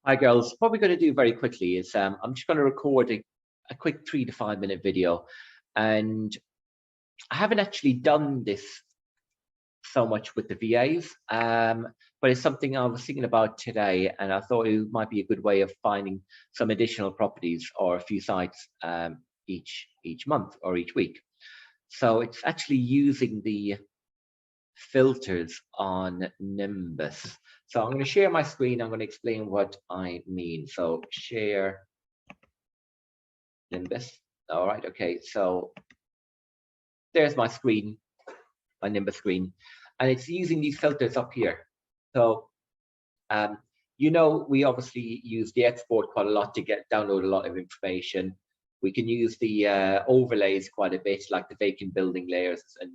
Hi girls, what we're going to do very quickly is I'm just going to record a quick 3 to 5 minute video, and I haven't actually done this so much with the VAs, but it's something I was thinking about today, and I thought it might be a good way of finding some additional properties or a few sites each month or each week. So it's actually using the filters on Nimbus. So I'm going to share my screen. I'm going to explain what I mean. So share Nimbus. All right. Okay. So there's my screen, my Nimbus screen, and it's using these filters up here. So, we obviously use the export quite a lot to download a lot of information. We can use the overlays quite a bit, like the vacant building layers and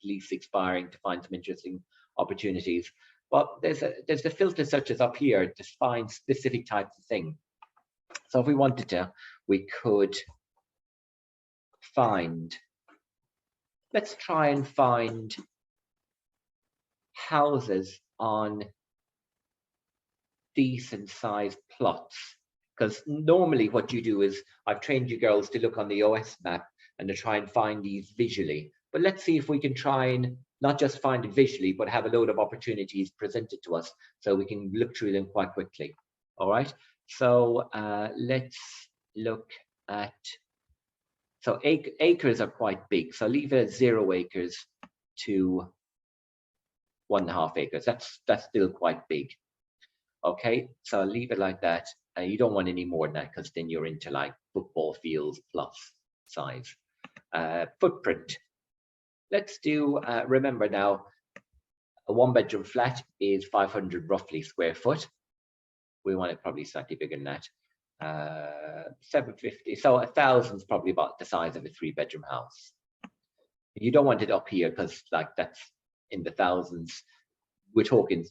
lease expiring, to find some interesting opportunities. But there's the filter such as up here to find specific types of thing. So if we wanted to, we could find, let's try and find houses on decent sized plots. Because normally what you do is, I've trained you girls to look on the OS map and to try and find these visually. But let's see if we can try and not just find it visually, but have a load of opportunities presented to us so we can look through them quite quickly. All right. So let's look at, so acres are quite big. So leave it at 0 acres to 1.5 acres. That's still quite big. Okay, so leave it like that. You don't want any more than that, because then you're into like football fields plus size. Footprint. Let's do, remember now, a 1-bedroom flat is 500 roughly square foot. We want it probably slightly bigger than that. 750, so 1,000 is probably about the size of a 3-bedroom house. You don't want it up here, because like that's in the thousands. We're talking,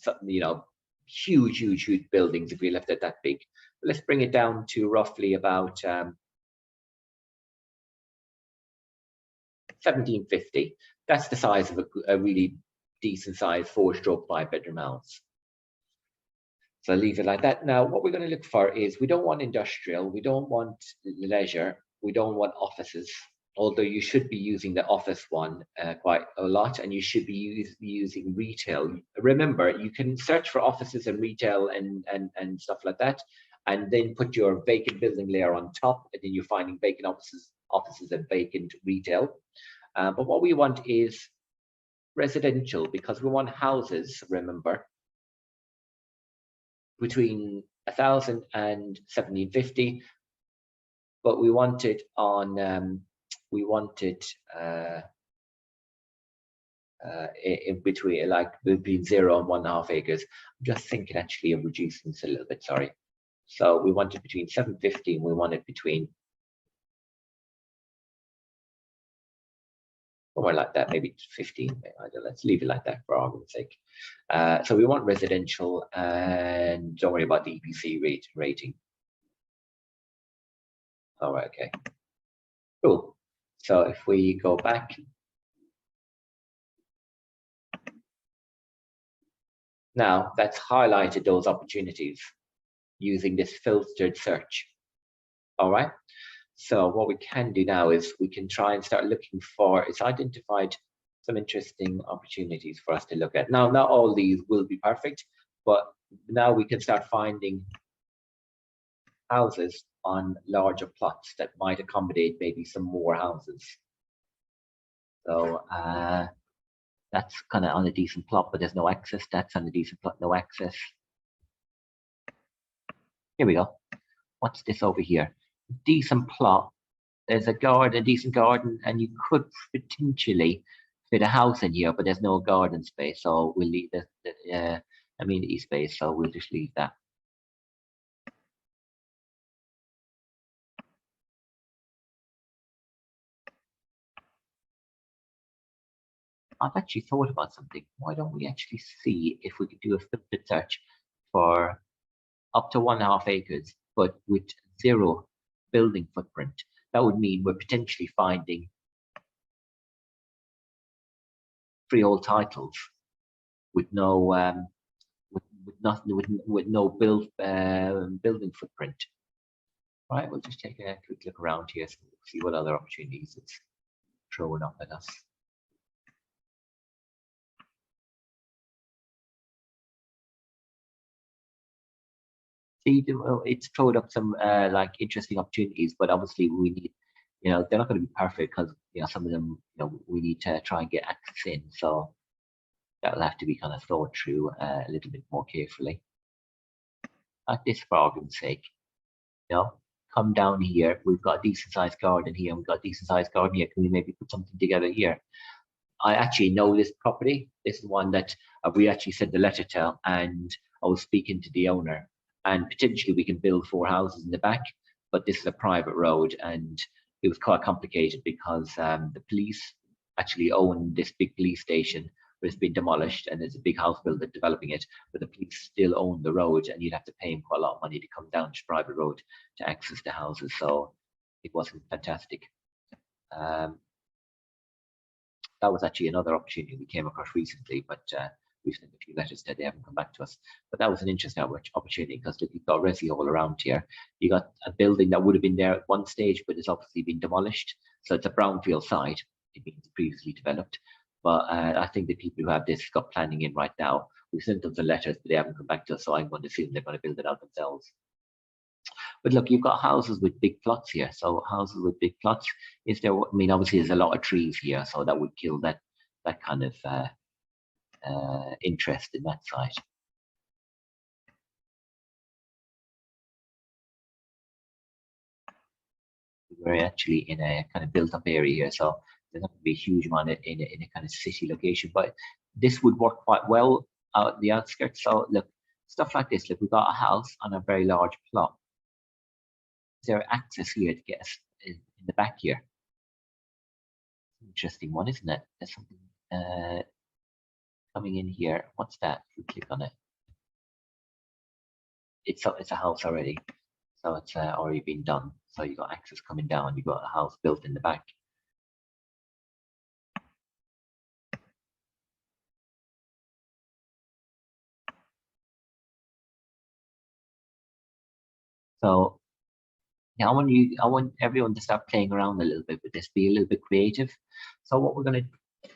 huge buildings if we left it that big. But let's bring it down to roughly about 1750. That's the size of a really decent size 4-stroke 5-bedroom house. So leave it like that. Now what we're going to look for is, we don't want industrial, we don't want leisure, we don't want offices, although you should be using the office one quite a lot, and you should be using retail. Remember, you can search for offices and retail and stuff like that, and then put your vacant building layer on top, and then you're finding vacant offices and vacant retail. But what we want is residential, because we want houses, remember, between 1,000 and 1,750, but we want it on in between, like between 0 and 1.5 acres. I'm just thinking actually of reducing this a little bit, sorry. So we want it between 750 and we want it between, somewhere like that, maybe 15. Let's leave it like that for argument's sake. So we want residential, and don't worry about the EPC rating. All right, okay, cool. So if we go back, now that's highlighted those opportunities using this filtered search. All right. So what we can do now is we can try and start looking for, it's identified some interesting opportunities for us to look at. Now, not all these will be perfect, but now we can start finding houses on larger plots that might accommodate maybe some more houses. So that's kind of on a decent plot, but there's no access. That's on a decent plot, no access. Here we go. What's this over here? Decent plot. There's a garden, a decent garden, and you could potentially fit a house in here, but there's no garden space, so we'll leave the amenity space, so we'll just leave that. I've actually thought about something. Why don't we actually see if we could do a filtered search for up to 1.5 acres, but with 0 building footprint? That would mean we're potentially finding freehold titles with no with nothing with no building footprint. Right, we'll just take a quick look around here, see what other opportunities it's throwing up at us. See, it's thrown up some like interesting opportunities, but obviously we need, they're not going to be perfect because some of them, we need to try and get access in, so that'll have to be kind of thought through a little bit more carefully. Like this, for argument's sake, come down here. We've got a decent sized garden here. We've got a decent sized garden here. Can we maybe put something together here? I actually know this property. This is one that we actually sent the letter to, and I was speaking to the owner, and potentially we can build 4 houses in the back, but this is a private road, and it was quite complicated because the police actually own this big police station, but it's been demolished, and there's a big house builder developing it, but the police still own the road, and you'd have to pay him quite a lot of money to come down this private road to access the houses, so it wasn't fantastic. That was actually another opportunity we came across recently, but we've sent a few letters that they haven't come back to us. But that was an interesting opportunity because you've got resi all around here. You got a building that would have been there at one stage, but it's obviously been demolished. So it's a brownfield site. It means previously developed. But I think the people who have this got planning in right now. We sent them the letters, but they haven't come back to us. So I'm going to assume they're going to build it out themselves. But look, you've got houses with big plots here. So houses with big plots, is there? I mean, obviously there's a lot of trees here, so that would kill that kind of interest in that site. We're actually in a kind of built-up area here, so there's not going to be a huge amount in a kind of city location. But this would work quite well out at the outskirts. So look, stuff like this. Look, we've got a house on a very large plot. Is there access here to get us in the back here? Interesting one, isn't it? There's something coming in here. What's that? If we click on it, it's a house already, so it's already been done. So you got access coming down. You got a house built in the back. So yeah, I want everyone to start playing around a little bit with this, be a little bit creative. So what we're going to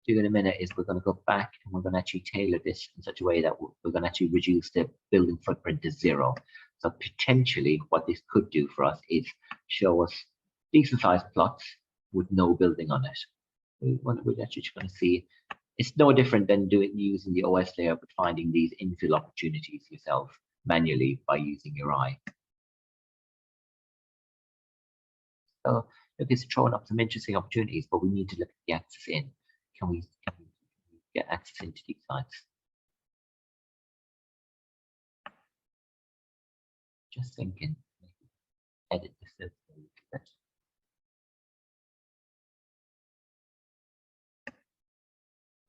do in a minute is we're going to go back and we're going to actually tailor this in such a way that we're going to actually reduce the building footprint to 0. So potentially what this could do for us is show us decent sized plots with no building on it. We're actually going to see it's no different than using the OS layer, but finding these infill opportunities yourself manually by using your eye. So look, it's throwing up some interesting opportunities, but we need to look at the access in. Can we get access into these sites? Just thinking, edit this a little bit.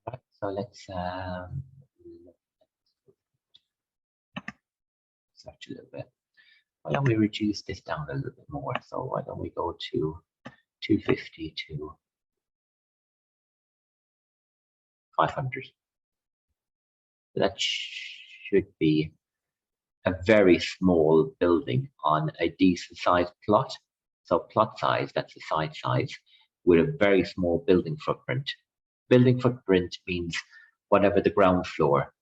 Right, so let's search a little bit. Why don't we reduce this down a little bit more? So why don't we go to 250 to 500? That should be a very small building on a decent sized plot. So plot size, that's the site size, with a very small building footprint. Building footprint means whatever the ground floor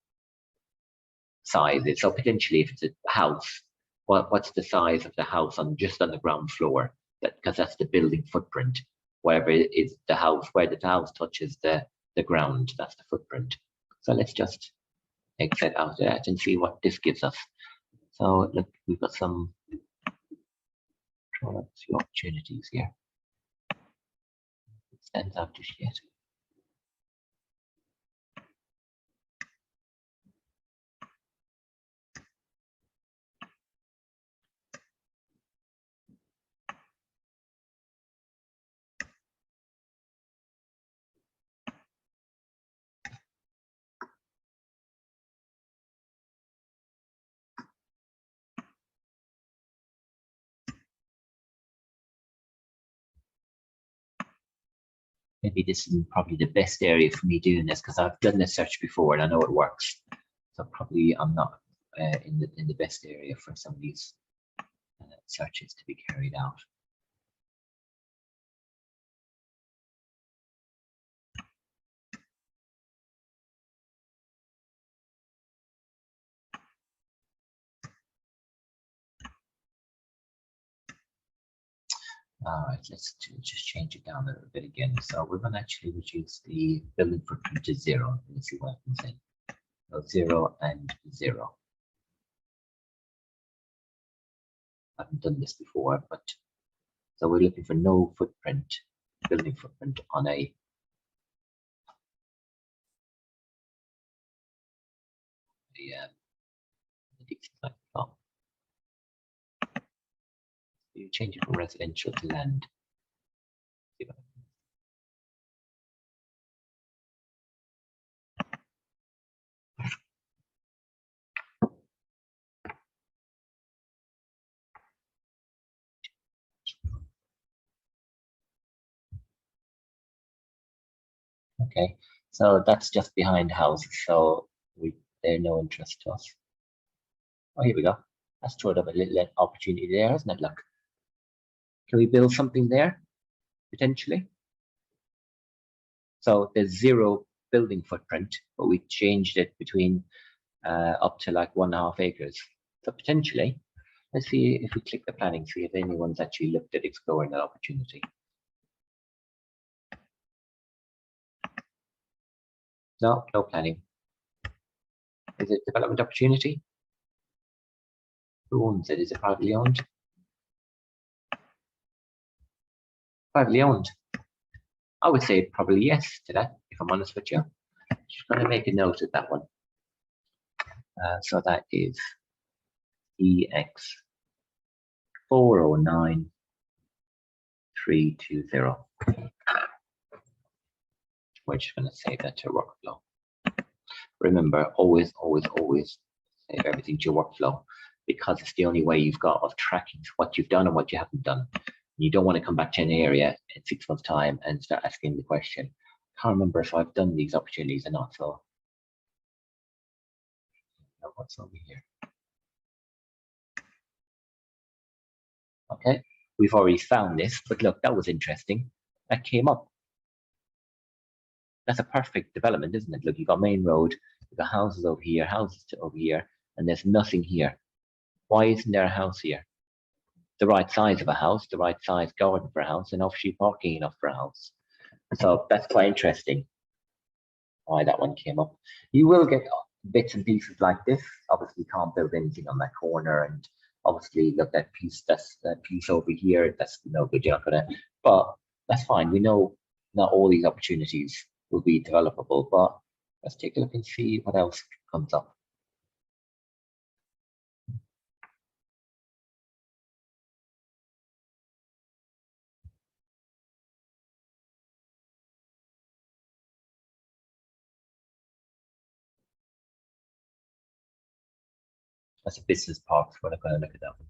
size is. So potentially if it's a house, what's the size of the house just on the ground floor? Because that's the building footprint. Whatever is the house, where the house touches the ground, that's the footprint. So let's just exit out of that and see what this gives us. So look, we've got some opportunities here. It stands out just yet. Maybe this is probably the best area for me doing this because I've done this search before and I know it works. So probably I'm not in the best area for some of these searches to be carried out. All right, let's just change it down a little bit again. So we're going to actually reduce the building footprint to 0. Let's see what happens then. So 0 and 0. I haven't done this before, but so we're looking for no footprint, building footprint on a decent type plot. You change it from residential to land. Okay, so that's just behind houses, so they're no interest to us. Oh, here we go. That's thrown up a little opportunity there, hasn't it? Look, can we build something there potentially? So there's 0 building footprint, but we changed it between up to like 1.5 acres. So potentially, let's see if we click the planning, see if anyone's actually looked at exploring that opportunity. No, no planning. Is it development opportunity? Who owns it? Is it privately owned? Privately owned. I would say probably yes to that, if I'm honest with you. Just going to make a note of that one. So that is EX 409320. We're just going to save that to workflow. Remember, always save everything to your workflow, because it's the only way you've got of tracking what you've done and what you haven't done. You don't want to come back to an area in 6 months' time and start asking the question, can't remember if I've done these opportunities or not. So what's over here? Okay, we've already found this, but look, that was interesting. That came up. That's a perfect development, isn't it? Look, you've got main road, you've got houses over here, houses over here, and there's nothing here. Why isn't there a house here? The right size of a house, the right size garden for a house, and off-street parking enough for a house. So that's quite interesting why that one came up. You will get bits and pieces like this. Obviously, you can't build anything on that corner, and obviously, look, that piece over here, that's no good. You're not gonna, but that's fine. We know not all these opportunities will be developable, but let's take a look and see what else comes up. That's a business park. We're not going to look at that one.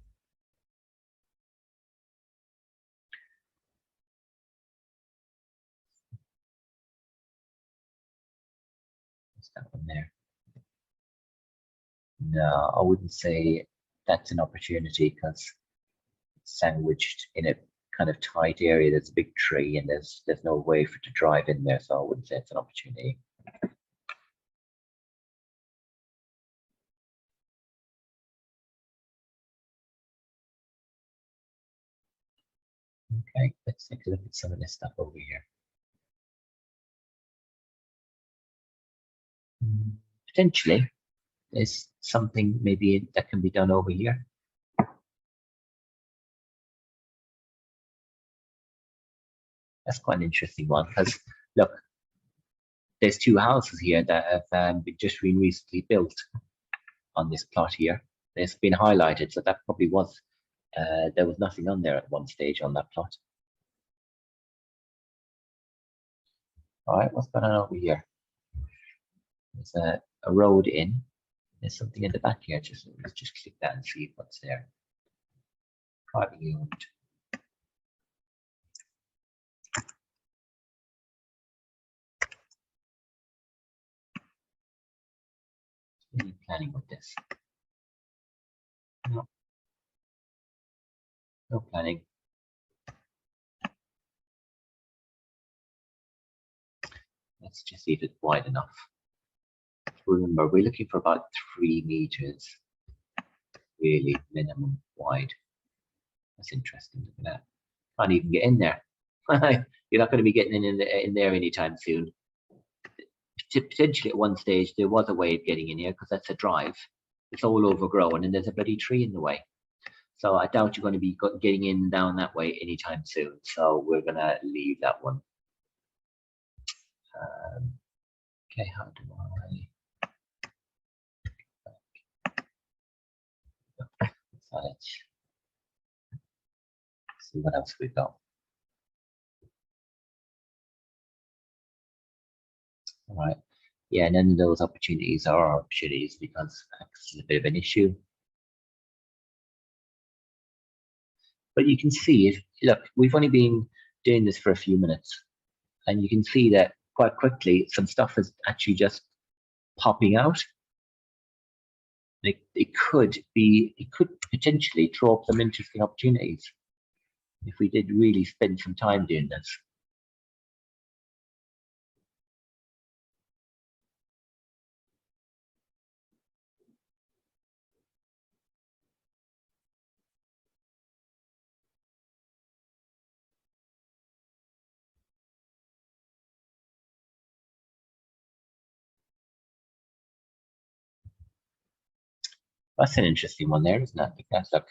What's that one there? No, I wouldn't say that's an opportunity, because it's sandwiched in a kind of tight area. There's a big tree and there's no way for it to drive in there, so I wouldn't say it's an opportunity. Okay, let's take a look at some of this stuff over here. Potentially, there's something maybe that can be done over here. That's quite an interesting one, because look, there's 2 houses here that have just been recently built on this plot here. It's been highlighted, so that probably was, there was nothing on there at one stage on that plot. All right, what's going on over here? There's a road in. There's something in the back here. Let's just click that and see what's there. Privately owned. Any planning with this? No. No planning. Let's just see if it's wide enough. Remember, we're looking for about 3 meters, really minimum wide. That's interesting. Look at that. Can't even get in there. You're not going to be getting in there anytime soon. Potentially at one stage there was a way of getting in here because that's a drive. It's all overgrown and there's a bloody tree in the way. So I doubt you're going to be getting in down that way anytime soon. So we're going to leave that one. Okay, how do I? So let's see what else we've got. All right. Yeah, none of those opportunities are opportunities because access is a bit of an issue. But you can see, if look, we've only been doing this for a few minutes, and you can see that quite quickly some stuff is actually just popping out. It could potentially throw up some interesting opportunities if we did really spend some time doing this. That's an interesting one there, isn't it? Let's look.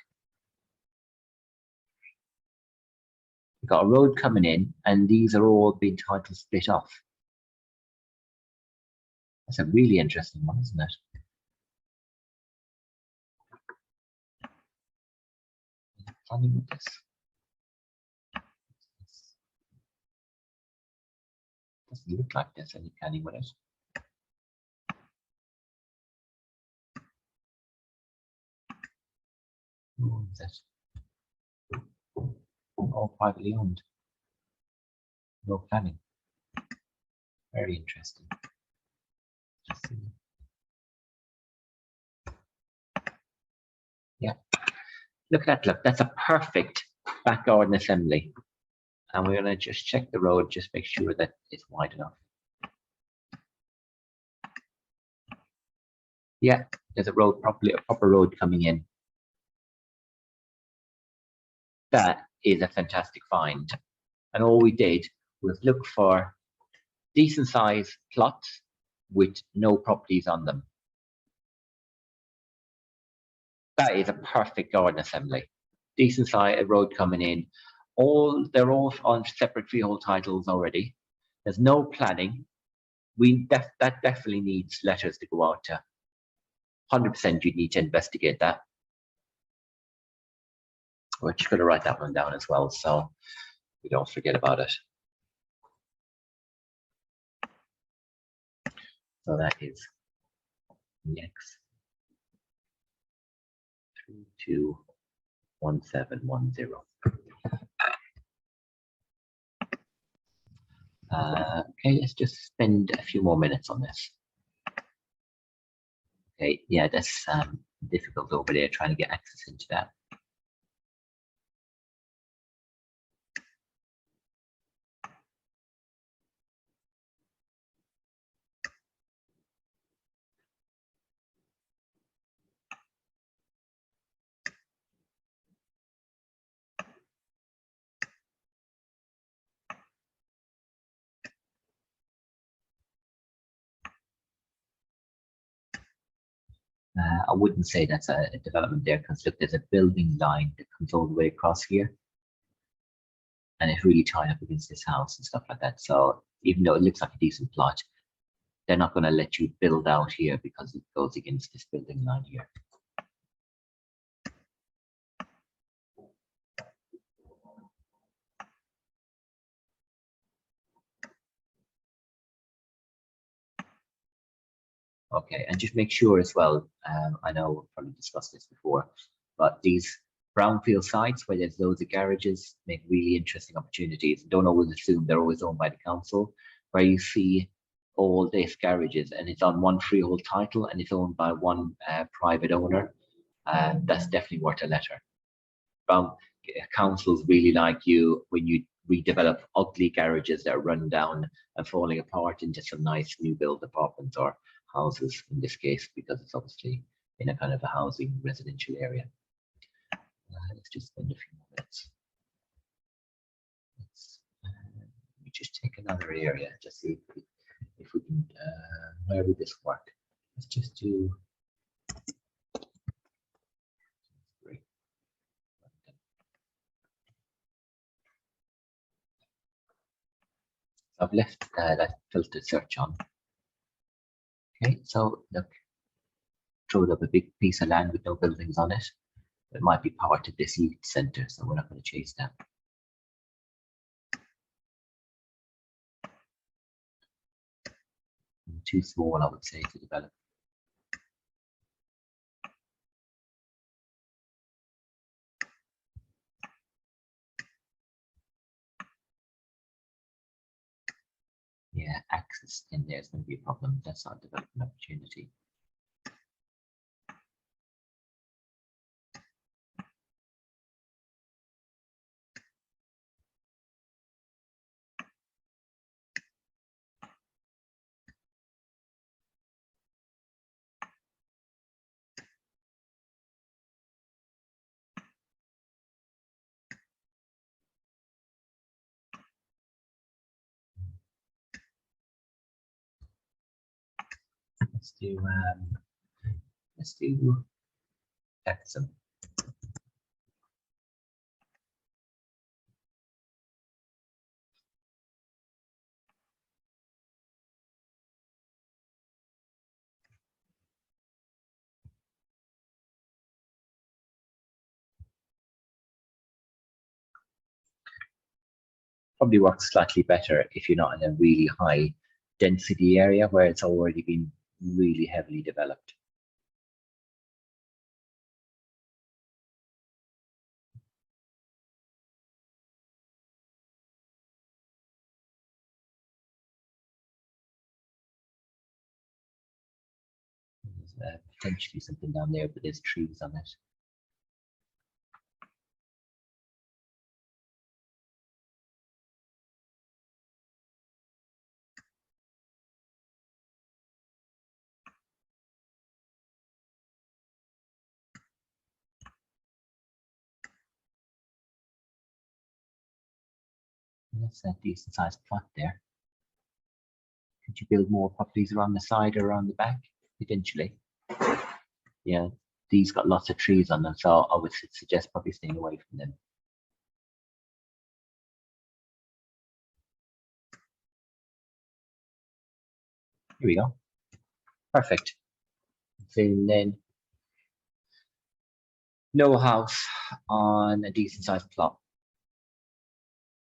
We've got a road coming in, and these are all being tried to split off. That's a really interesting one, isn't it? Planning with this. Doesn't look like there's any planning with it. Who owns it? All privately owned. No planning. Very interesting. Yeah. Look at that, look, that's a perfect back garden assembly. And we're gonna just check the road, just make sure that it's wide enough. Yeah, there's a road, a proper road coming in. That is a fantastic find. And all we did was look for decent size plots with no properties on them. That is a perfect garden assembly. Decent size road coming in. They're all on separate freehold titles already. There's no planning. That definitely needs letters to go out to. 100% you need to investigate that. We're just going to write that one down as well, so we don't forget about it. So that is next 321710. Okay, let's just spend a few more minutes on this. Okay, yeah, that's difficult over there trying to get access into that. I wouldn't say that's a development there because look, there's a building line that comes all the way across here. And it's really tied up against this house and stuff like that. So even though it looks like a decent plot, they're not going to let you build out here because it goes against this building line here. Okay, and just make sure as well, I know we've probably discussed this before, but these brownfield sites where there's loads of garages make really interesting opportunities. Don't always assume they're always owned by the council. Where you see all this garages, and it's on one freehold title, and it's owned by one private owner. That's definitely worth a letter. Councils really like you when you redevelop ugly garages that are run down and falling apart into some nice new build apartments or houses in this case, because it's obviously in a kind of a housing residential area. Let's just spend a few minutes. Let me just take another area to see if we can, where would this work? Let's just do. I've left that filter search on. Okay, so look, showed up a big piece of land with no buildings on it. It might be part of this youth centre, so we're not going to chase that. Too small, I would say, to develop. Yeah, access in there is going to be a problem. That's not a development opportunity. Let's do Epsom. Probably works slightly better if you're not in a really high density area where it's already been really heavily developed. There's potentially something down there, but there's trees on it. That's a decent sized plot there. Could you build more properties around the side or around the back? Potentially. Yeah, these got lots of trees on them, so I would suggest probably staying away from them. Here we go. Perfect. So then, no house on a decent sized plot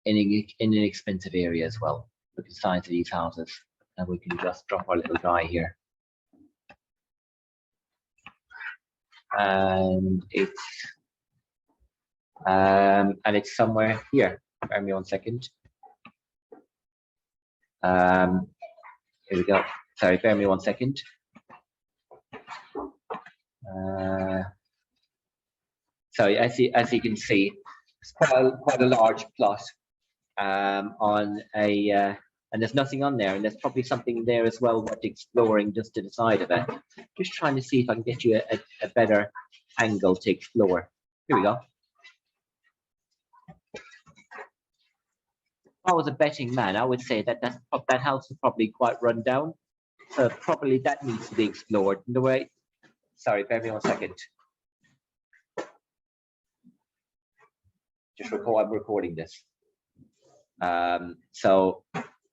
in an expensive area as well. Look at the size of these houses, and we can just drop our little guy here. And it's somewhere here. Bear me 1 second. Here we go. Sorry, bear me 1 second. So as you can see, it's quite a large plot on a and there's nothing on there, and there's probably something there as well worth exploring just to the side of it. Just trying to see if I can get you a better angle to explore. Here we go. If I was a betting man, I would say that that house is probably quite run down. So probably that needs to be explored. In the way, sorry, bear me 1 second. Just I'm recording this.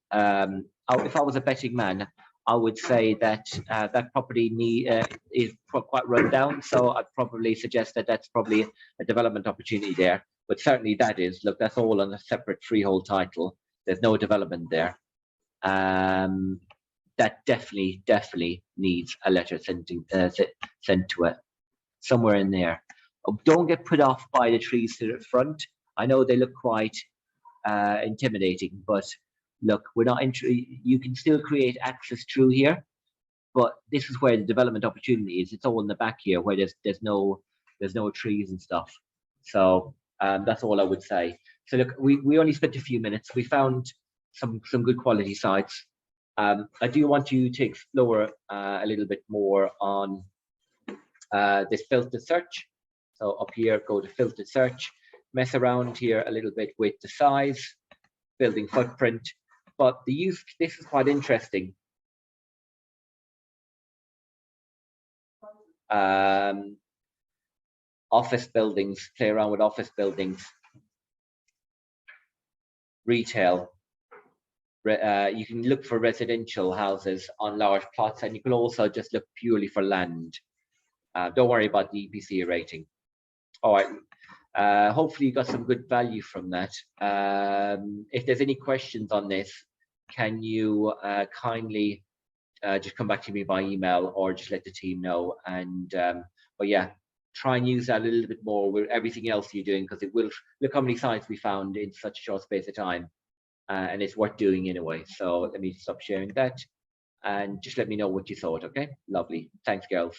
If I was a betting man, I would say that that property is quite run down. So I'd probably suggest that that's probably a development opportunity there. But certainly that is, look, that's all on a separate freehold title. There's no development there. That definitely needs a letter sent to it somewhere in there. Don't get put off by the trees to the front. I know they look quite intimidating, but look, we're not you can still create access through here, but this is where the development opportunity is. It's all in the back here where there's no trees and stuff. So that's all I would say. So look, we only spent a few minutes. We found some good quality sites. I do want you to explore a little bit more on this filtered search. So up here, go to filtered search, mess around here a little bit with the size, building footprint, but this is quite interesting. Office buildings, play around with office buildings, retail. You can look for residential houses on large plots, and you can also just look purely for land. Don't worry about the EPC rating. All right. Hopefully you got some good value from that. If there's any questions on this, can you kindly just come back to me by email or just let the team know. And but yeah, try and use that a little bit more with everything else you're doing, because it will look how many sites we found in such a short space of time, and it's worth doing anyway. So let me stop sharing that and just let me know what you thought. Okay, lovely. Thanks, girls.